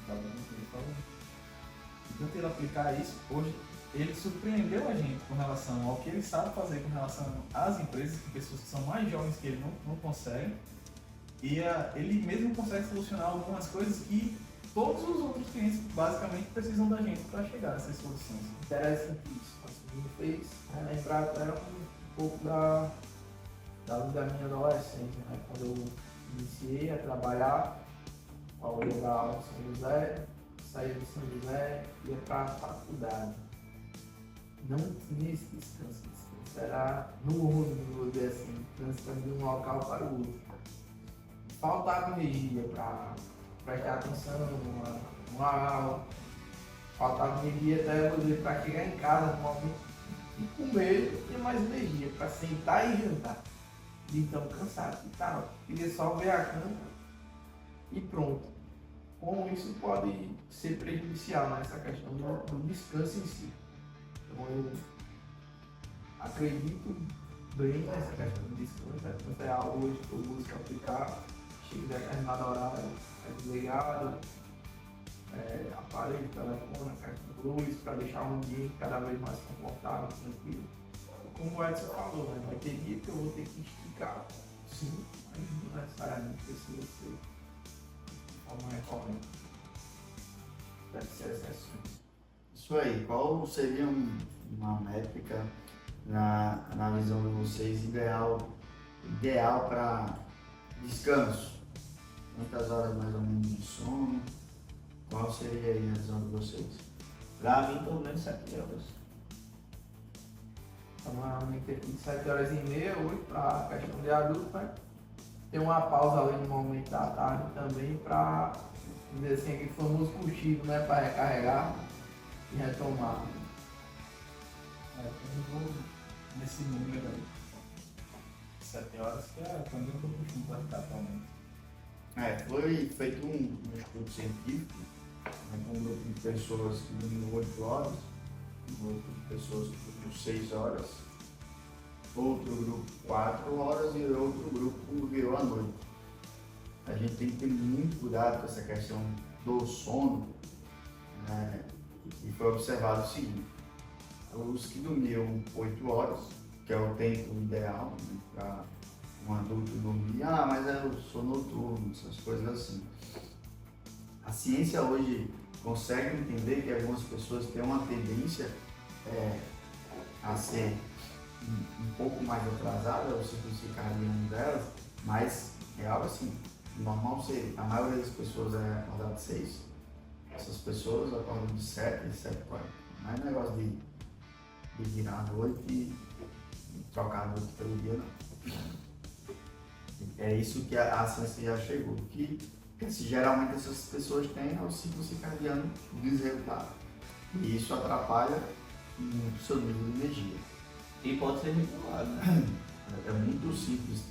tanto ele aplicar isso, hoje ele surpreendeu a gente com relação ao que ele sabe fazer com relação às empresas, que pessoas que são mais jovens que ele não conseguem. E ele mesmo consegue solucionar algumas coisas que todos os outros clientes basicamente precisam da gente para chegar a essas soluções. Interessante isso. Assim, me fez lembrar até um pouco da minha adolescência, né? Quando eu iniciei a trabalhar, ao jogar aula em São José, saía de São José, ia para a faculdade. Não tinha esse descanso. Descanso era no ônibus, vou dizer assim, transitando de um local para o outro. Faltava energia para prestar atenção numa aula, faltava energia até para chegar em casa no momento de comer, não tinha mais energia para sentar e jantar. De tão cansado que estava. Queria só ver a cama e pronto. Como isso pode ser prejudicial nessa questão do descanso em si. Então eu acredito bem nessa questão do descanso. Descanso é algo hoje que eu busco aplicar. Chega a determinado horário, é desligado, aparelho, telefone, caixa de luz, para deixar um ambiente cada vez mais confortável, tranquilo. E como o Edson falou, né? Vai ter dia que eu vou ter que esticar, sim, mas não necessariamente precisa ser de forma recorrente. Deve ser exceções. Isso aí, qual seria uma métrica na visão de vocês ideal para descanso? Quantas horas mais ou menos de sono? Qual seria aí a visão de vocês? Para mim, pelo menos 7 horas. Normalmente aqui de 7 horas e meia, hoje, para a questão de adulto, né? Tem uma pausa ali no momento da tarde também para, dizer assim, aquele famoso cochilo, né? Para recarregar e retomar. Eu vou nesse número aí. 7 horas, que é quando eu costumo praticar atualmente. Foi feito um estudo científico, né, com um grupo de pessoas que dormiram 8 horas, um grupo de pessoas que dormiram 6 horas, outro grupo 4 horas e outro grupo virou à noite. A gente tem que ter muito cuidado com essa questão do sono, né, e foi observado o seguinte: os que dormiam 8 horas, que é o tempo ideal, né, para um adulto dormir, mas eu sou noturno, essas coisas assim. A ciência hoje consegue entender que algumas pessoas têm uma tendência a ser um pouco mais atrasada, o ciclo circadiano delas, mas é algo assim, normal ser, a maioria das pessoas é acordar de 6, essas pessoas acordam de 7 e 7h40. Não é negócio de virar a noite e trocar a noite pelo dia, não. É isso que a ciência já chegou, que geralmente essas pessoas têm o ciclo circadiano desregulado. E isso atrapalha o seu nível de energia. E pode ser regulado, né? É muito simples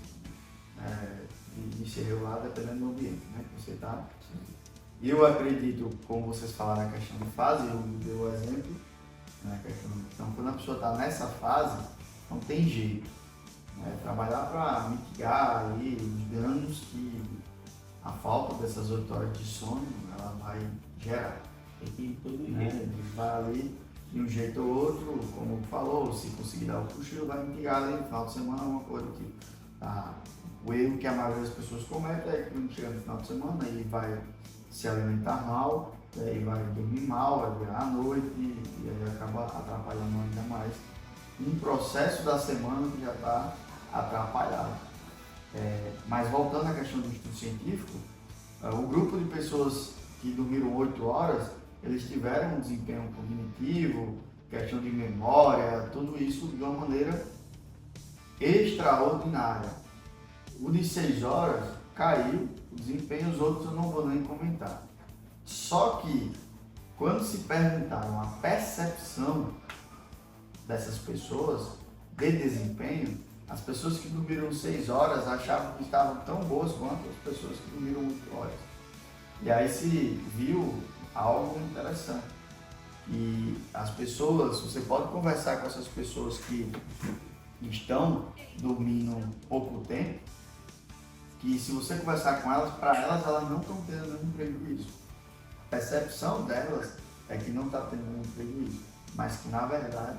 de ser regulado dependendo do ambiente, né, que você está. Eu acredito, como vocês falaram na questão de fase, eu dei o exemplo, na questão. Então, quando a pessoa está nessa fase, não tem jeito. Trabalhar para mitigar aí os danos que a falta dessas 8 horas de sono ela vai gerar. Tem que ir todo Né? dia. Vai ali de um jeito ou outro, como falou, se conseguir dar o cochilo, vai mitigar ali no final de semana uma coisa que o erro que a maioria das pessoas comete é que quando chega no final de semana ele vai se alimentar mal, aí vai dormir mal, vai virar à noite e aí acaba atrapalhando ainda mais um processo da semana que já está atrapalhado. Mas voltando à questão do estudo científico, o grupo de pessoas que dormiram 8 horas, eles tiveram um desempenho cognitivo, questão de memória, tudo isso de uma maneira extraordinária. O de 6 horas caiu, o desempenho, os outros eu não vou nem comentar. Só que, quando se perguntaram a percepção dessas pessoas de desempenho, as pessoas que dormiram 6 horas achavam que estavam tão boas quanto as pessoas que dormiram 8 horas. E aí se viu algo interessante. E as pessoas, você pode conversar com essas pessoas que estão dormindo pouco tempo, que se você conversar com elas, para elas não estão tendo nenhum prejuízo. A percepção delas é que não está tendo nenhum prejuízo, mas que na verdade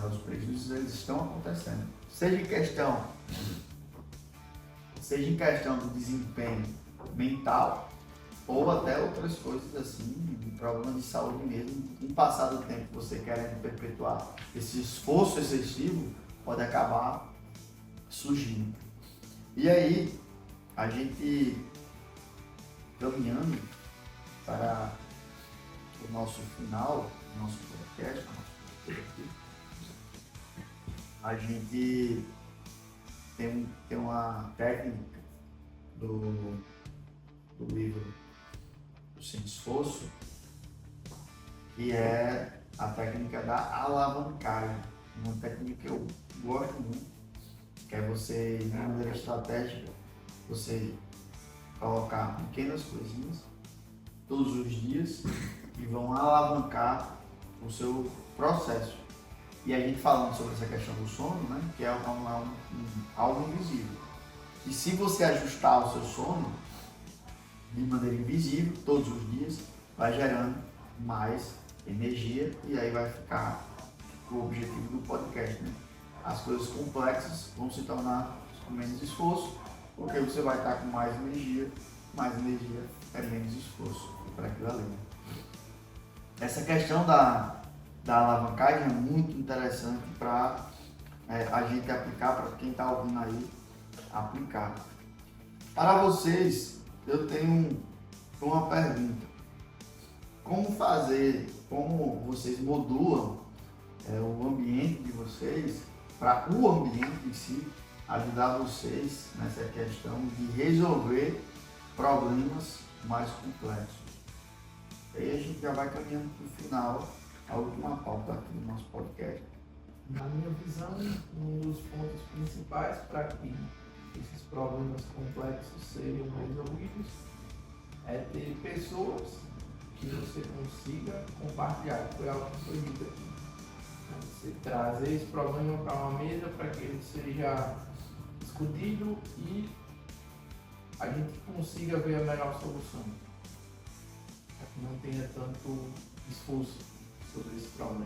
os prejuízos eles estão acontecendo. Seja em questão do desempenho mental ou até outras coisas assim, de problema de saúde mesmo. Com o passar do tempo, você querendo perpetuar esse esforço excessivo, pode acabar surgindo. E aí, a gente caminhando para o nosso final, nosso podcast, a gente tem uma técnica do livro Sem Esforço, que é a técnica da alavancagem, uma técnica que eu gosto muito, que é você, de maneira estratégica, você colocar pequenas coisinhas todos os dias e vão alavancar o seu processo. E a gente falando sobre essa questão do sono, né, que é algo invisível. E se você ajustar o seu sono de maneira invisível, todos os dias, vai gerando mais energia e aí vai ficar o objetivo do podcast, né? As coisas complexas vão se tornar com menos esforço, porque você vai estar com mais energia é menos esforço para aquilo ali. Essa questão da alavancagem é muito interessante para a gente aplicar, para quem está ouvindo aí, aplicar. Para vocês, eu tenho uma pergunta. Como vocês modulam o ambiente de vocês para o ambiente em si ajudar vocês nessa questão de resolver problemas mais complexos? E aí a gente já vai caminhando para o final, a última pauta aqui do nosso podcast. Na minha visão, um dos pontos principais para que esses problemas complexos sejam resolvidos é ter pessoas que você consiga compartilhar, foi algo que foi dito aqui. Você trazer esse problema para uma mesa para que ele seja discutido e a gente consiga ver a melhor solução, para que não tenha tanto esforço sobre esse problema.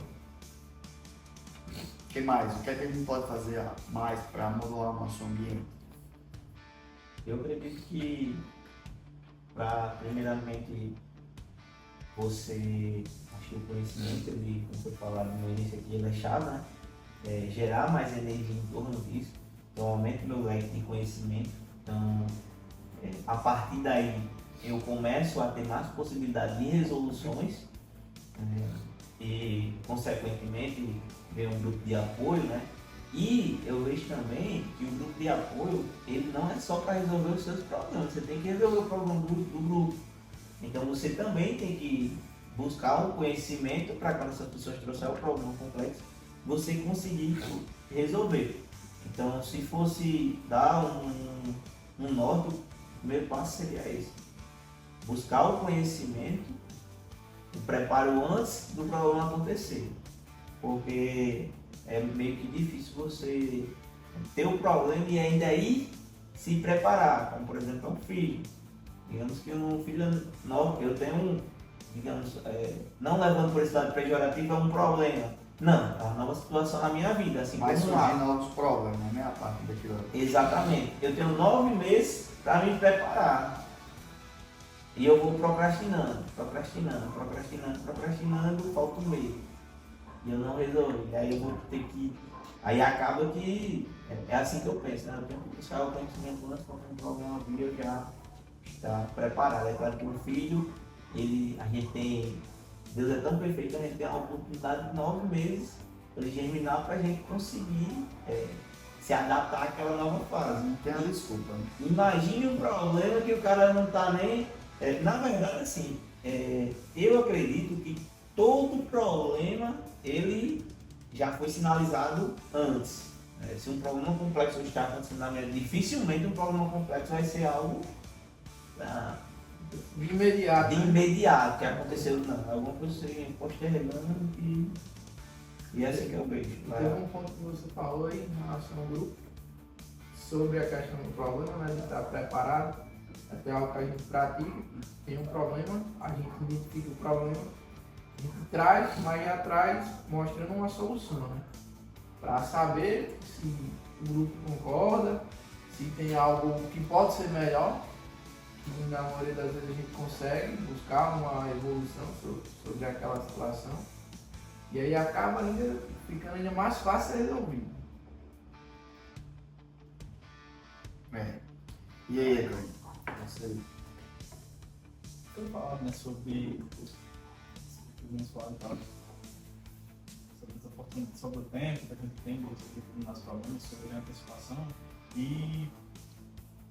O que mais? O que é que a gente pode fazer mais para modular o nosso ambiente? Eu acredito que, para primeiramente você, acho que o conhecimento, como foi falado no início aqui, ele é chave, né? Gerar mais energia em torno disso, então aumento meu leque de conhecimento, então a partir daí eu começo a ter mais possibilidade de resoluções e consequentemente ver um grupo de apoio, né? E eu vejo também que o grupo de apoio, ele não é só para resolver os seus problemas, você tem que resolver o problema do grupo. Então você também tem que buscar um conhecimento para quando essas pessoas trouxerem o problema complexo, você conseguir resolver. Então se fosse dar um norte, o primeiro passo seria esse. Buscar o conhecimento, o preparo antes do problema acontecer. Porque é meio que difícil você ter o problema e ainda aí se preparar, como por exemplo um filho. Digamos que um filho novo, eu tenho digamos, não levando por esse lado pejorativo é um problema. Não, é uma nova situação na minha vida, assim Vai como surgir lá. novos problemas, né? A parte daquilo. Exatamente. Eu tenho 9 meses para me preparar. E eu vou procrastinando, falta um mês. E eu não resolvi. Aí eu vou ter que. Aí acaba que. É assim que eu penso, né? Eu tenho que buscar o conhecimento antes para um problema vir, eu já estar preparado. É claro que o filho, a gente tem. Deus é tão perfeito que a gente tem a oportunidade de 9 meses para ele germinar para a gente conseguir se adaptar àquela nova fase. Não tem a desculpa, né? Imagine um problema que o cara não está nem. Na verdade, assim, eu acredito que todo problema ele já foi sinalizado antes. Se um problema complexo está acontecendo na minha vida, dificilmente um problema complexo vai ser algo De imediato. de imediato que aconteceu, não. Alguma coisa seria postergando e é assim que eu vejo. Teve um ponto que você falou aí em relação ao grupo sobre a questão do problema, né? De estar preparado, até algo que a gente pratica, tem um problema, a gente identifica o problema, a gente traz, mas já traz mostrando uma solução, né? Para saber se o grupo concorda, se tem algo que pode ser melhor, que na maioria das vezes a gente consegue buscar uma evolução sobre aquela situação. E aí acaba ainda ficando ainda mais fácil de resolver. E aí, Cleide? Você Eu falava, né, sobre o mensual e tal, sobre o tempo que a gente tem de nos problemas, sobre a antecipação e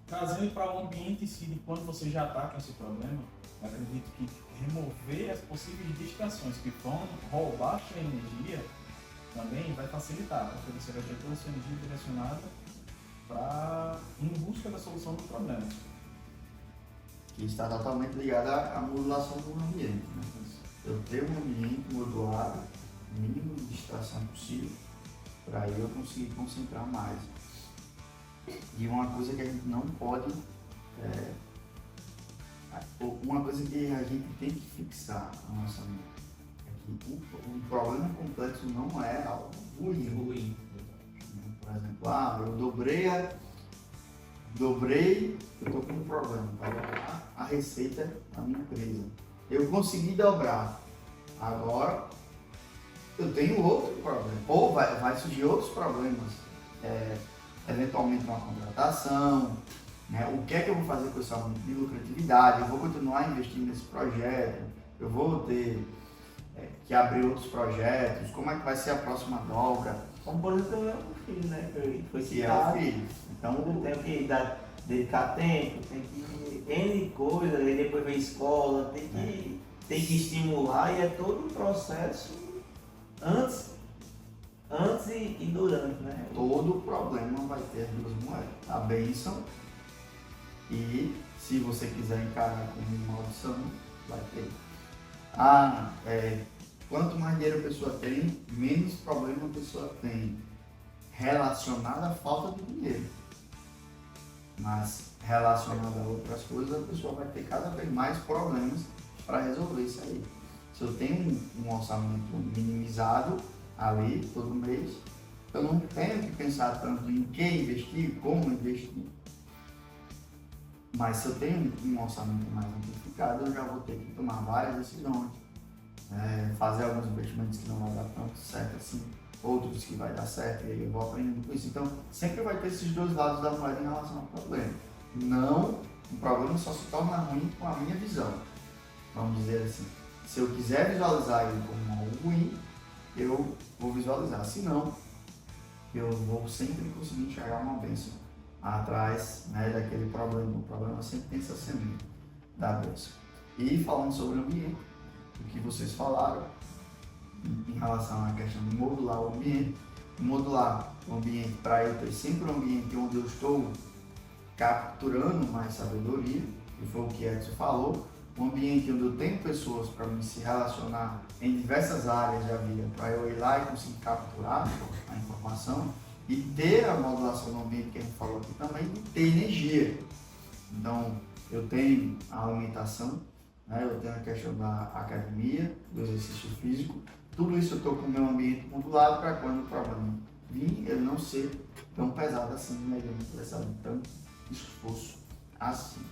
trazendo para o ambiente em si de quando você já está com esse problema. Eu acredito que remover as possíveis distrações que vão roubar sua energia também vai facilitar, porque você vai ter toda a sua energia direcionada em busca da solução do problema. que está totalmente ligada à modulação do ambiente, né? Eu tenho um ambiente modulado, o mínimo de distração possível, para eu conseguir concentrar mais. E uma coisa que a gente não pode, uma coisa que a gente tem que fixar na nossa mente, é que um problema complexo não é algo ruim. Por exemplo, eu dobrei, eu estou com um problema para dobrar a receita da minha empresa. Eu consegui dobrar, agora eu tenho outro problema, ou vai surgir outros problemas, eventualmente uma contratação, né? O que é que eu vou fazer com esse aumento de lucratividade? Eu vou continuar investindo nesse projeto, eu vou ter que abrir outros projetos, como é que vai ser a próxima dobra? Como por exemplo, é um filho, né? Que foi Que é o citado. filho. Então, Eu tenho que dedicar tempo, tem que N coisas, aí depois vem escola, tem que estimular e é todo um processo antes e durante, né? todo problema vai ter as duas moedas, a bênção e, se você quiser encarar como uma maldição, vai ter. Quanto mais dinheiro a pessoa tem, menos problema a pessoa tem relacionado à falta de dinheiro. Mas relacionado a outras coisas, a pessoa vai ter cada vez mais problemas para resolver isso aí. Se eu tenho um orçamento minimizado ali todo mês, eu não tenho que pensar tanto em que investir, como investir. Mas se eu tenho um orçamento mais amplificado, eu já vou ter que tomar várias decisões, fazer alguns investimentos que não vão dar tanto certo assim, outros que vai dar certo, e aí eu vou aprendendo com isso. Então, sempre vai ter esses dois lados da moeda em relação ao problema. Não, o problema só se torna ruim com a minha visão. Vamos dizer assim, se eu quiser visualizar ele como algo ruim, eu vou visualizar. Se não, eu vou sempre conseguir enxergar uma bênção atrás, né, daquele problema. O problema sempre tem essa semente da bênção. E falando sobre o ambiente, o que vocês falaram em relação à questão de modular o ambiente para eu ter sempre um ambiente onde eu estou capturando mais sabedoria, que foi o que Edson falou, um ambiente onde eu tenho pessoas para me se relacionar em diversas áreas da vida, para eu ir lá e conseguir capturar a informação e ter a modulação do ambiente que a gente falou aqui também, de ter energia. Então, eu tenho a alimentação, né? Eu tenho a questão da academia, do exercício físico, tudo isso eu estou com o meu ambiente modulado para quando o problema vir, ele não ser tão pesado assim, né? Ele não precisar de tanto esforço assim.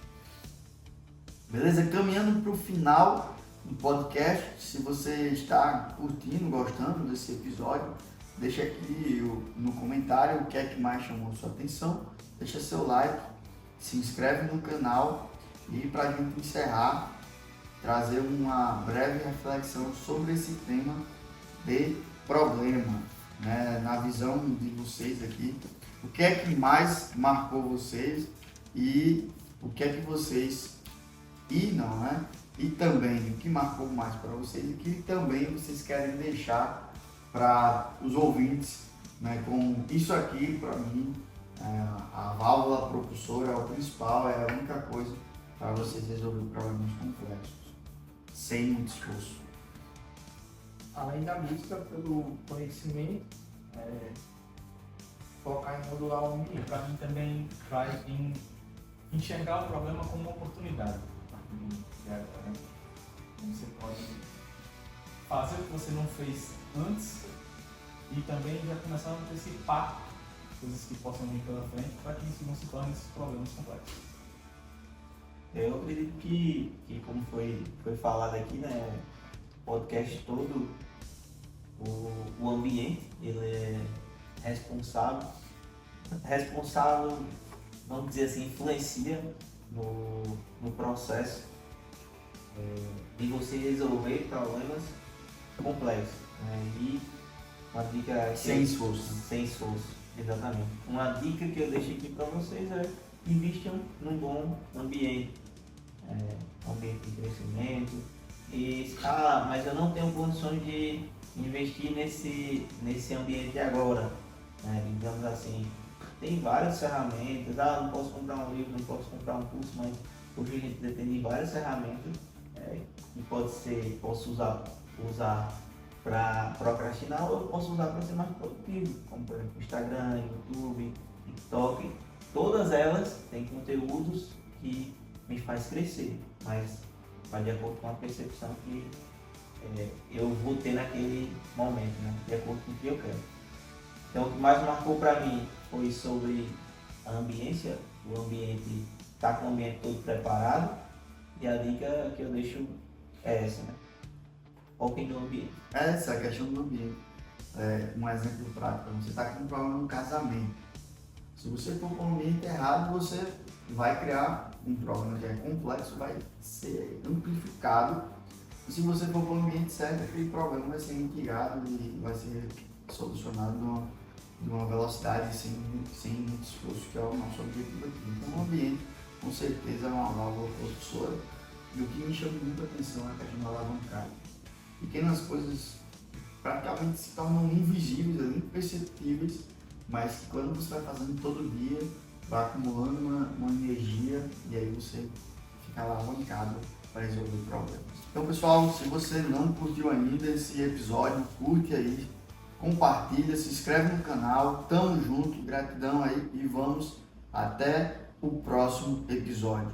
Beleza? Caminhando para o final do podcast, se você está curtindo, gostando desse episódio, deixa aqui no comentário o que é que mais chamou sua atenção, deixa seu like, se inscreve no canal e para a gente encerrar, trazer uma breve reflexão sobre esse tema de problema, né? Na visão de vocês aqui, o que é que mais marcou vocês e o que é que vocês né? E também o que marcou mais para vocês e que também vocês querem deixar para os ouvintes, né? Como isso aqui para mim, a válvula propulsora é o principal, é a única coisa para vocês resolver problemas complexos, sem muito esforço. Além da busca pelo conhecimento, focar em modular o ambiente. Para mim também vai em enxergar o problema como uma oportunidade. Você pode fazer o que você não fez antes e também já começar a antecipar coisas que possam vir pela frente para que isso não se torne esses problemas complexos. Eu acredito que como foi falado aqui, né, o podcast todo, o ambiente, ele é responsável, vamos dizer assim, influencia no processo de você resolver problemas complexos, né? E uma dica Sem esforço. Sem esforço, exatamente. Uma dica que eu deixo aqui para vocês é invistam num bom ambiente, ambiente de crescimento. E, mas eu não tenho condições de investir nesse ambiente agora, né? Digamos assim, tem várias ferramentas, não posso comprar um livro, não posso comprar um curso, mas hoje a gente depende de várias ferramentas que posso usar para procrastinar ou eu posso usar para ser mais produtivo, como por exemplo Instagram, YouTube, TikTok. Todas elas têm conteúdos que me faz crescer, mas vai de acordo com a percepção que eu vou ter naquele momento, né? De acordo com o que eu quero. Então o que mais marcou para mim foi sobre a ambiência, o ambiente, estar com o ambiente todo preparado, e a dica que eu deixo é essa, né? Foquem no ambiente. Essa é a questão do ambiente. Um exemplo prático, você está com um problema no casamento. Se você for para o ambiente errado, você vai criar um problema que é complexo, vai ser amplificado. E se você for para o ambiente certo, aquele problema vai ser mitigado e vai ser solucionado de uma velocidade sem muito esforço, que é o nosso objetivo aqui. Então o ambiente com certeza é uma válvula propulsora. E o que me chama muita atenção é a questão da alavancagem. Pequenas coisas praticamente se tornam invisíveis, imperceptíveis, mas que quando você vai fazendo todo dia, vai acumulando uma energia e aí você fica lá alavancado para resolver problemas. Então pessoal, se você não curtiu ainda esse episódio, curte aí, compartilha, se inscreve no canal, tamo junto, gratidão aí e vamos até o próximo episódio.